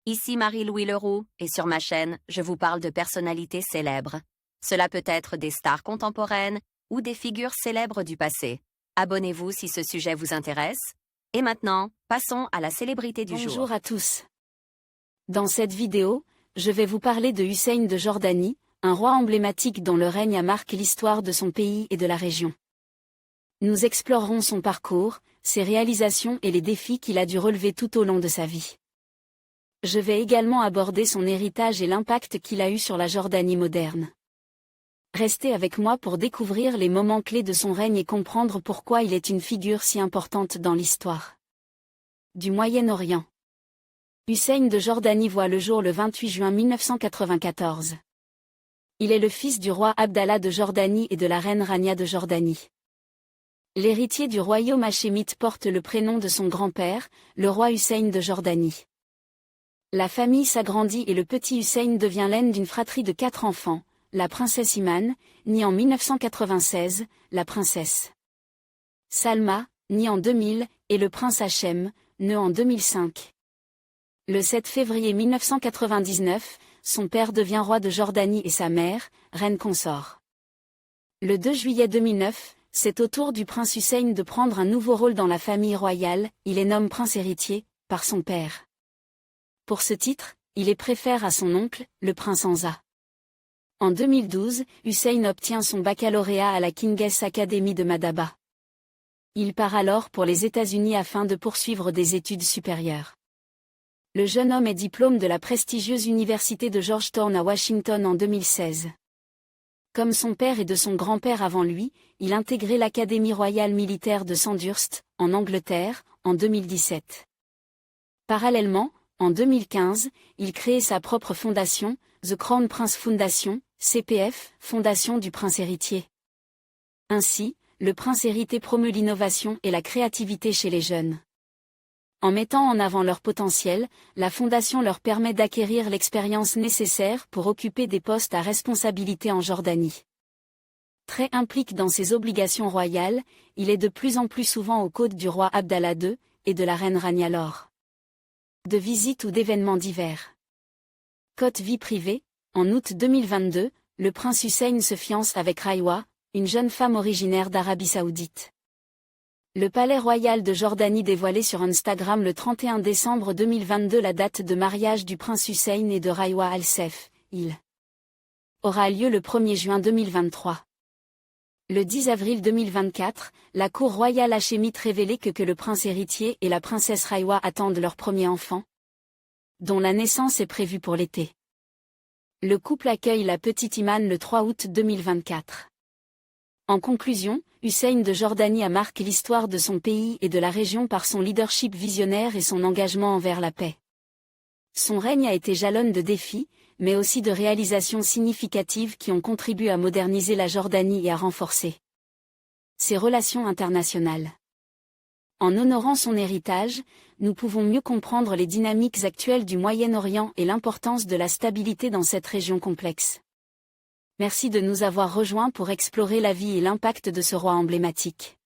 Ici Marie-Louis Leroux, et sur ma chaîne, je vous parle de personnalités célèbres. Cela peut être des stars contemporaines ou des figures célèbres du passé. Abonnez-vous si ce sujet vous intéresse. Et maintenant, passons à la célébrité du jour. Bonjour à tous. Dans cette vidéo, je vais vous parler de Hussein de Jordanie, un roi emblématique dont le règne a marqué l'histoire de son pays et de la région. Nous explorerons son parcours, ses réalisations et les défis qu'il a dû relever tout au long de sa vie. Je vais également aborder son héritage et l'impact qu'il a eu sur la Jordanie moderne. Restez avec moi pour découvrir les moments clés de son règne et comprendre pourquoi il est une figure si importante dans l'histoire du Moyen-Orient. Hussein de Jordanie voit le jour le 28 juin 1994. Il est le fils du roi Abdallah de Jordanie et de la reine Rania de Jordanie. L'héritier du royaume hachémite porte le prénom de son grand-père, le roi Hussein de Jordanie. La famille s'agrandit et le petit Hussein devient l'aîne d'une fratrie de 4 enfants, la princesse Iman, née en 1996, la princesse Salma, née en 2000, et le prince Hachem, né en 2005. Le 7 février 1999, son père devient roi de Jordanie et sa mère, reine consort. Le 2 juillet 2009, c'est au tour du prince Hussein de prendre un nouveau rôle dans la famille royale, il est nommé prince héritier, par son père. Pour ce titre, il est préféré à son oncle, le prince Hamza. En 2012, Hussein obtient son baccalauréat à la King's Academy de Madaba. Il part alors pour les États-Unis afin de poursuivre des études supérieures. Le jeune homme est diplôme de la prestigieuse université de Georgetown à Washington en 2016. Comme son père et de son grand-père avant lui, il intégrait l'Académie royale militaire de Sandhurst, en Angleterre, en 2017. Parallèlement, en 2015, il crée sa propre fondation, The Crown Prince Foundation, CPF, Fondation du Prince Héritier. Ainsi, le Prince Héritier promeut l'innovation et la créativité chez les jeunes. En mettant en avant leur potentiel, la Fondation leur permet d'acquérir l'expérience nécessaire pour occuper des postes à responsabilité en Jordanie. Très impliqué dans ses obligations royales, il est de plus en plus souvent aux côtés du roi Abdallah II, et de la reine Rania lors de visites ou d'événements divers. Côte vie privée, en août 2022, le prince Hussein se fiance avec Raiwa, une jeune femme originaire d'Arabie Saoudite. Le palais royal de Jordanie dévoilait sur Instagram le 31 décembre 2022 la date de mariage du prince Hussein et de Raiwa Al-Sef. Il aura lieu le 1er juin 2023. Le 10 avril 2024, la cour royale hachémite révélait que le prince héritier et la princesse Raiwa attendent leur premier enfant, dont la naissance est prévue pour l'été. Le couple accueille la petite Iman le 3 août 2024. En conclusion, Hussein de Jordanie a marqué l'histoire de son pays et de la région par son leadership visionnaire et son engagement envers la paix. Son règne a été jalonné de défis, mais aussi de réalisations significatives qui ont contribué à moderniser la Jordanie et à renforcer ses relations internationales. En honorant son héritage, nous pouvons mieux comprendre les dynamiques actuelles du Moyen-Orient et l'importance de la stabilité dans cette région complexe. Merci de nous avoir rejoints pour explorer la vie et l'impact de ce roi emblématique.